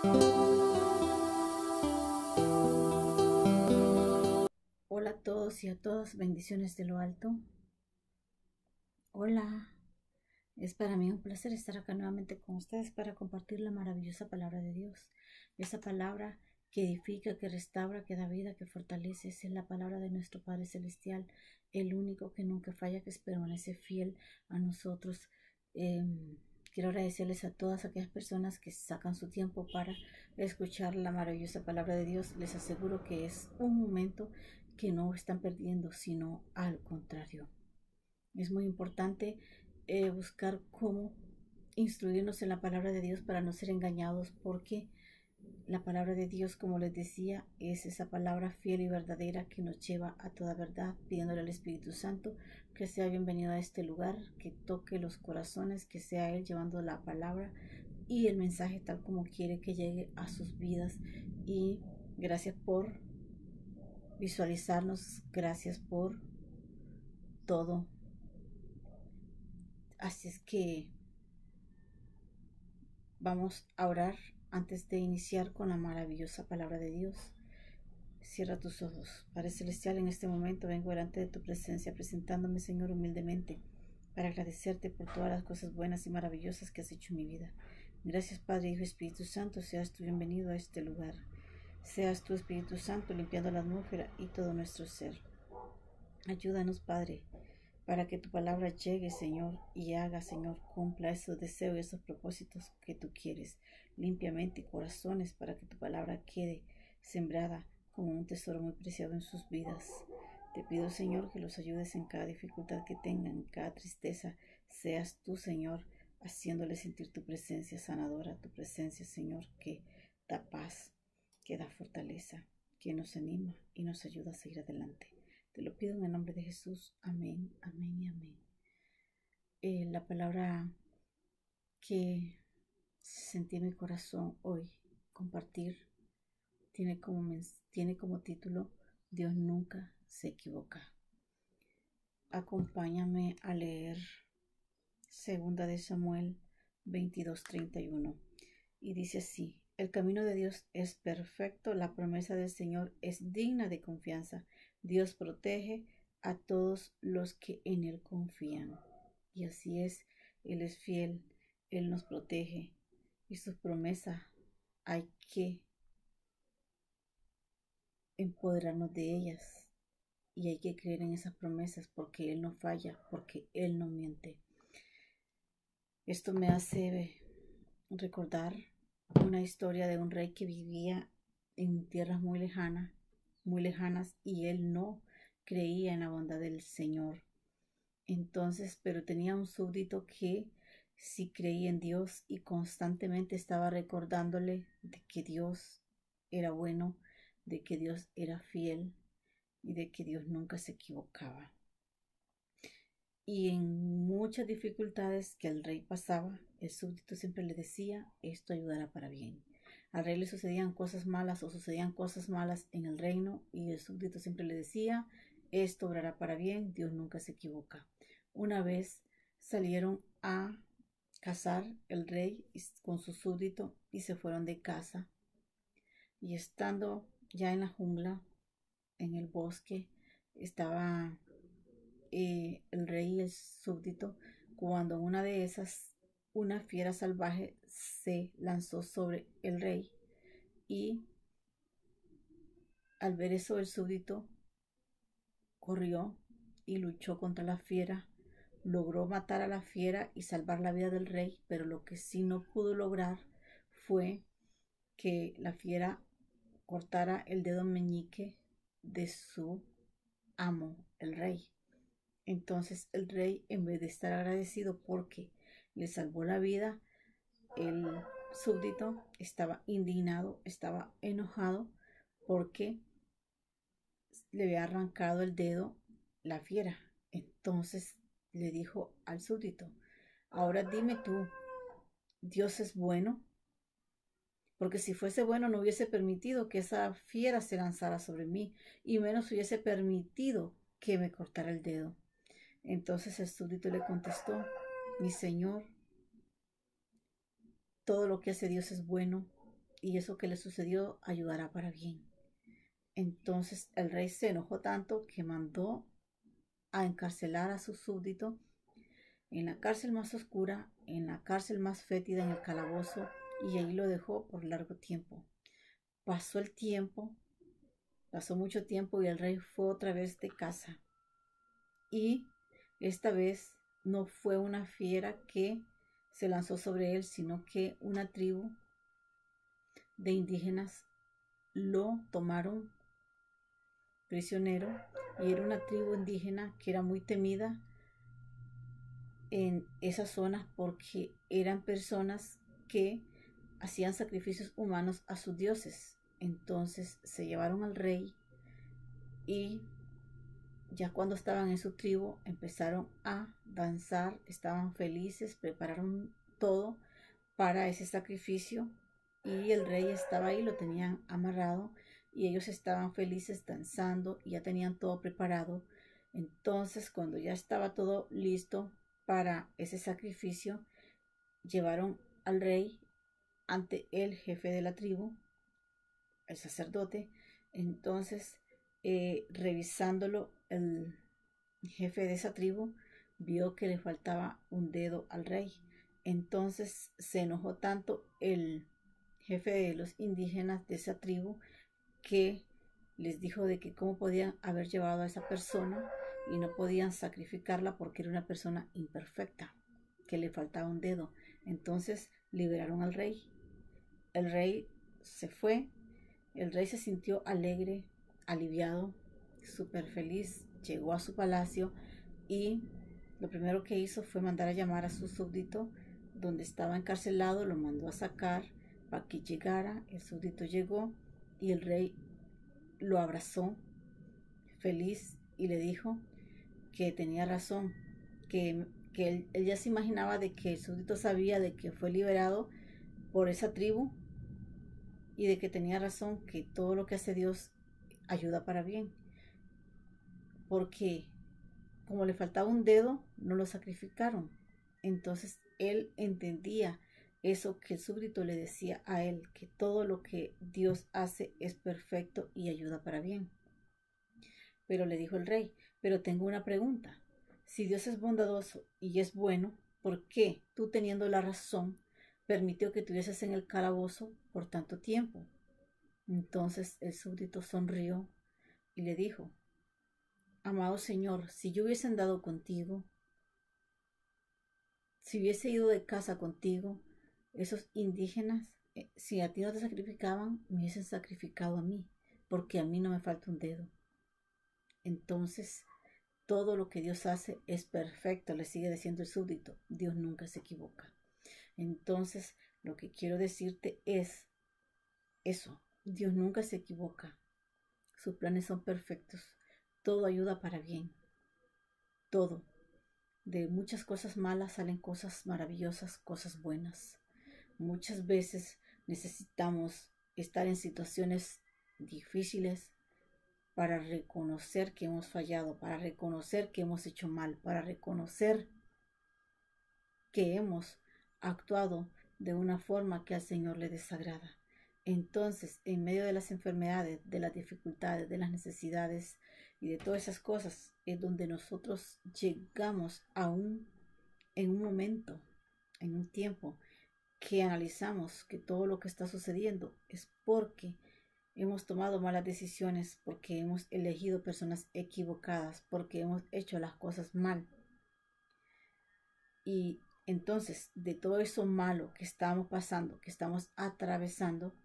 Hola a todos y a todas, bendiciones de lo alto. Hola, es para mí un placer estar acá nuevamente con ustedes para compartir la maravillosa palabra de Dios. Esa palabra que edifica, que restaura, que da vida, que fortalece. Esa es la palabra de nuestro Padre Celestial, el único que nunca falla, que permanece fiel a nosotros. Quiero agradecerles a todas aquellas personas que sacan su tiempo para escuchar la maravillosa palabra de Dios. Les aseguro que es un momento que no están perdiendo, sino al contrario. Es muy importante buscar cómo instruirnos en la palabra de Dios para no ser engañados, porque la palabra de Dios, como les decía, es esa palabra fiel y verdadera que nos lleva a toda verdad, pidiéndole al Espíritu Santo que sea bienvenido a este lugar, que toque los corazones, que sea Él llevando la palabra y el mensaje tal como quiere que llegue a sus vidas. Y gracias por visualizarnos, gracias por todo. Así es que vamos a orar antes de iniciar con la maravillosa palabra de Dios. Cierra tus ojos. Padre Celestial, en este momento vengo delante de tu presencia, presentándome, Señor, humildemente, para agradecerte por todas las cosas buenas y maravillosas que has hecho en mi vida. Gracias, Padre, Hijo y Espíritu Santo, seas tú bienvenido a este lugar. Seas tú, Espíritu Santo, limpiando la atmósfera y todo nuestro ser. Ayúdanos, Padre, para que tu palabra llegue, Señor, y haga, Señor, cumpla esos deseos y esos propósitos que tú quieres. Limpia mente y corazones para que tu palabra quede sembrada como un tesoro muy preciado en sus vidas. Te pido, Señor, que los ayudes en cada dificultad que tengan, en cada tristeza. Seas tú, Señor, haciéndoles sentir tu presencia sanadora, tu presencia, Señor, que da paz, que da fortaleza, que nos anima y nos ayuda a seguir adelante. Te lo pido en el nombre de Jesús. Amén, amén y amén. La palabra que sentí en mi corazón hoy compartir tiene como título Dios nunca se equivoca. Acompáñame a leer 2 de Samuel 22:31 y dice así: el camino de Dios es perfecto, la promesa del Señor es digna de confianza. Dios protege a todos los que en Él confían. Y así es, Él es fiel, Él nos protege y sus promesas hay que empoderarnos de ellas y hay que creer en esas promesas porque Él no falla, porque Él no miente. Esto me hace recordar una historia de un rey que vivía en tierras muy lejanas, y él no creía en la bondad del Señor. Entonces, pero tenía un súbdito que sí creía en Dios y constantemente estaba recordándole de que Dios era bueno, de que Dios era fiel y de que Dios nunca se equivocaba. Y en muchas dificultades que el rey pasaba, el súbdito siempre le decía: esto ayudará para bien. Al rey le sucedían cosas malas o sucedían cosas malas en el reino y el súbdito siempre le decía: esto obrará para bien, Dios nunca se equivoca. Una vez salieron a cazar el rey con su súbdito y se fueron de caza. Y estando ya en la jungla, en el bosque, estaba el rey y el súbdito, cuando una fiera salvaje se lanzó sobre el rey, y al ver eso el súbdito corrió y luchó contra la fiera, logró matar a la fiera y salvar la vida del rey, pero lo que sí no pudo lograr fue que la fiera cortara el dedo meñique de su amo, el rey. Entonces el rey, en vez de estar agradecido porque le salvó la vida, el súbdito estaba indignado, estaba enojado porque le había arrancado el dedo la fiera. Entonces le dijo al súbdito: ahora dime tú, ¿Dios es bueno? Porque si fuese bueno no hubiese permitido que esa fiera se lanzara sobre mí, y menos hubiese permitido que me cortara el dedo. Entonces el súbdito le contestó: mi señor, todo lo que hace Dios es bueno, y eso que le sucedió ayudará para bien. Entonces el rey se enojó tanto que mandó a encarcelar a su súbdito en la cárcel más oscura, en la cárcel más fétida, en el calabozo, y ahí lo dejó por largo tiempo. Pasó el tiempo, pasó mucho tiempo y el rey fue otra vez de casa. Y esta vez no fue una fiera que se lanzó sobre él, sino que una tribu de indígenas lo tomaron prisionero, y era una tribu indígena que era muy temida en esas zonas porque eran personas que hacían sacrificios humanos a sus dioses. Entonces se llevaron al rey y ya cuando estaban en su tribu empezaron a danzar, estaban felices, prepararon todo para ese sacrificio y el rey estaba ahí, lo tenían amarrado y ellos estaban felices danzando y ya tenían todo preparado. Entonces cuando ya estaba todo listo para ese sacrificio, llevaron al rey ante el jefe de la tribu, el sacerdote. Entonces revisándolo, el jefe de esa tribu vio que le faltaba un dedo al rey. Entonces se enojó tanto el jefe de los indígenas de esa tribu que les dijo de que cómo podían haber llevado a esa persona y no podían sacrificarla porque era una persona imperfecta, que le faltaba un dedo. Entonces liberaron al rey. El rey se fue, el rey se sintió alegre, aliviado, súper feliz, llegó a su palacio y lo primero que hizo fue mandar a llamar a su súbdito donde estaba encarcelado, lo mandó a sacar para que llegara. El súbdito llegó y el rey lo abrazó feliz y le dijo que tenía razón, que él ya se imaginaba de que el súbdito sabía de que fue liberado por esa tribu y de que tenía razón, que todo lo que hace Dios ayuda para bien, porque como le faltaba un dedo, no lo sacrificaron. Entonces él entendía eso que el súbdito le decía a él, que todo lo que Dios hace es perfecto y ayuda para bien. Pero le dijo el rey, pero tengo una pregunta. Si Dios es bondadoso y es bueno, ¿por qué tú, teniendo la razón, permitió que estuvieses en el calabozo por tanto tiempo? Entonces el súbdito sonrió y le dijo, amado Señor, si yo hubiese andado contigo, si hubiese ido de casa contigo, esos indígenas, si a ti no te sacrificaban, me hubiesen sacrificado a mí, porque a mí no me falta un dedo. Entonces, todo lo que Dios hace es perfecto, le sigue diciendo el súbdito. Dios nunca se equivoca. Entonces, lo que quiero decirte es eso. Dios nunca se equivoca. Sus planes son perfectos. Todo ayuda para bien. Todo. De muchas cosas malas salen cosas maravillosas, cosas buenas. Muchas veces necesitamos estar en situaciones difíciles para reconocer que hemos fallado, para reconocer que hemos hecho mal, para reconocer que hemos actuado de una forma que al Señor le desagrada. Entonces, en medio de las enfermedades, de las dificultades, de las necesidades y de todas esas cosas, es donde nosotros llegamos en un momento, en un tiempo, que analizamos que todo lo que está sucediendo es porque hemos tomado malas decisiones, porque hemos elegido personas equivocadas, porque hemos hecho las cosas mal. Y entonces, de todo eso malo que estamos pasando, que estamos atravesando,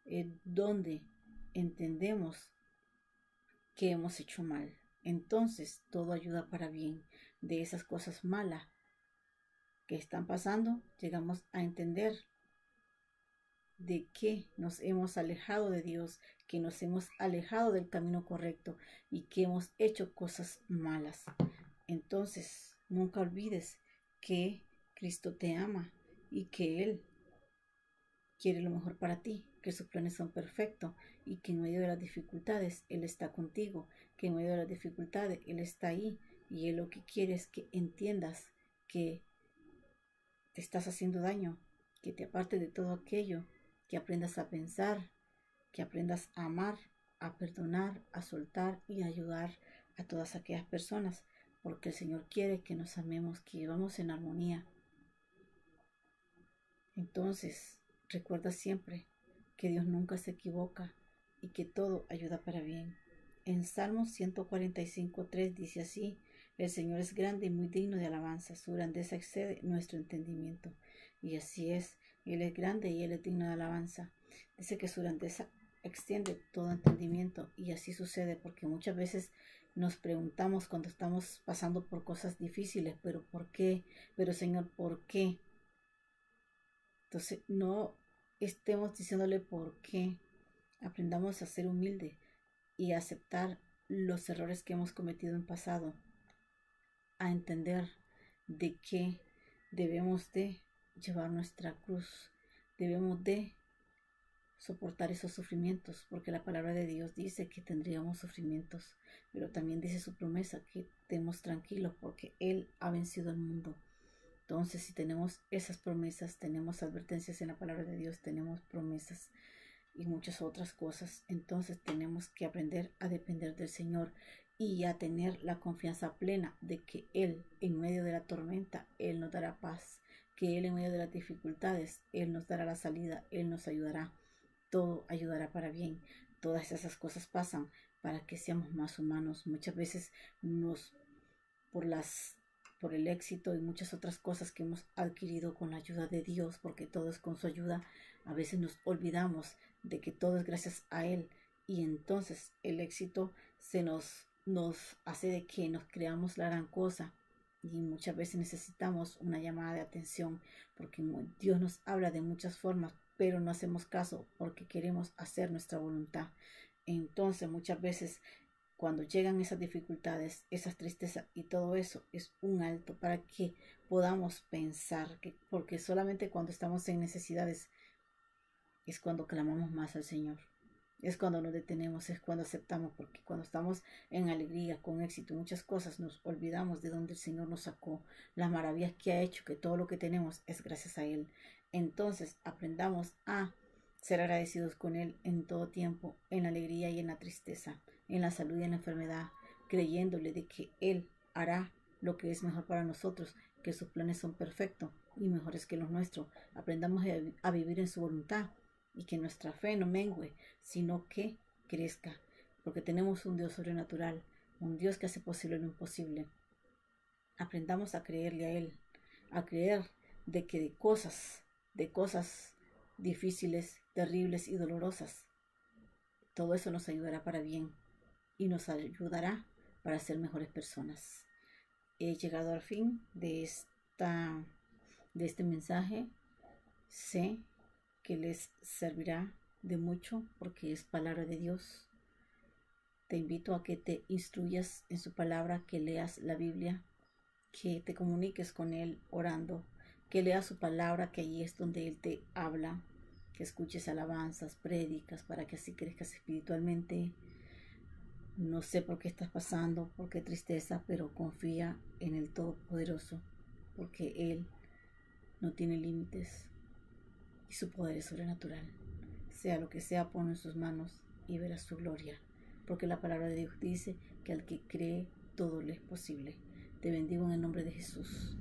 es donde entendemos que hemos hecho mal. Entonces, todo ayuda para bien. De esas cosas malas que están pasando, llegamos a entender de que nos hemos alejado de Dios, que nos hemos alejado del camino correcto y que hemos hecho cosas malas. Entonces, nunca olvides que Cristo te ama y que Él quiere lo mejor para ti, que sus planes son perfectos y que en medio de las dificultades Él está contigo, que en medio de las dificultades Él está ahí y Él lo que quiere es que entiendas que te estás haciendo daño, que te apartes de todo aquello que aprendas a pensar, que aprendas a amar, a perdonar, a soltar y a ayudar a todas aquellas personas, porque el Señor quiere que nos amemos, que vivamos en armonía. Entonces, recuerda siempre que Dios nunca se equivoca y que todo ayuda para bien. En Salmos 145:3 dice así: el Señor es grande y muy digno de alabanza, su grandeza excede nuestro entendimiento. Y así es, Él es grande y Él es digno de alabanza. Dice que su grandeza extiende todo entendimiento, y así sucede porque muchas veces nos preguntamos cuando estamos pasando por cosas difíciles, pero ¿por qué? Pero Señor, ¿por qué? Entonces no estemos diciéndole por qué. Aprendamos a ser humildes y a aceptar los errores que hemos cometido en pasado, a entender de que debemos de llevar nuestra cruz, debemos de soportar esos sufrimientos, porque la palabra de Dios dice que tendríamos sufrimientos, pero también dice su promesa que estemos tranquilos porque Él ha vencido al mundo. Entonces, si tenemos esas promesas, tenemos advertencias en la palabra de Dios, tenemos promesas y muchas otras cosas, entonces tenemos que aprender a depender del Señor y a tener la confianza plena de que Él, en medio de la tormenta, Él nos dará paz, que Él, en medio de las dificultades, Él nos dará la salida, Él nos ayudará, todo ayudará para bien. Todas esas cosas pasan para que seamos más humanos. Muchas veces por el éxito y muchas otras cosas que hemos adquirido con la ayuda de Dios, porque todo es con su ayuda, a veces nos olvidamos de que todo es gracias a Él, y entonces el éxito nos hace de que nos creamos la gran cosa, y muchas veces necesitamos una llamada de atención, porque Dios nos habla de muchas formas, pero no hacemos caso porque queremos hacer nuestra voluntad. Entonces muchas veces cuando llegan esas dificultades, esas tristezas y todo eso, es un alto para que podamos pensar, porque solamente cuando estamos en necesidades es cuando clamamos más al Señor. Es cuando nos detenemos, es cuando aceptamos, porque cuando estamos en alegría, con éxito, muchas cosas, nos olvidamos de donde el Señor nos sacó, las maravillas que ha hecho, que todo lo que tenemos es gracias a Él. Entonces aprendamos a ser agradecidos con Él en todo tiempo, en la alegría y en la tristeza, en la salud y en la enfermedad, creyéndole de que Él hará lo que es mejor para nosotros, que sus planes son perfectos y mejores que los nuestros. Aprendamos a vivir en su voluntad y que nuestra fe no mengue, sino que crezca, porque tenemos un Dios sobrenatural, un Dios que hace posible lo imposible. Aprendamos a creerle a Él, a creer de que de cosas difíciles, terribles y dolorosas, todo eso nos ayudará para bien y nos ayudará para ser mejores personas. He llegado al fin de este mensaje. Sé que les servirá de mucho porque es palabra de Dios. Te invito a que te instruyas en su palabra, que leas la Biblia, que te comuniques con Él orando, que leas su palabra, que allí es donde Él te habla, que escuches alabanzas, prédicas, para que así crezcas espiritualmente. No sé por qué estás pasando, por qué tristeza, pero confía en el Todopoderoso, porque Él no tiene límites y su poder es sobrenatural. Sea lo que sea, ponlo en sus manos y verás su gloria, porque la palabra de Dios dice que al que cree todo le es posible. Te bendigo en el nombre de Jesús.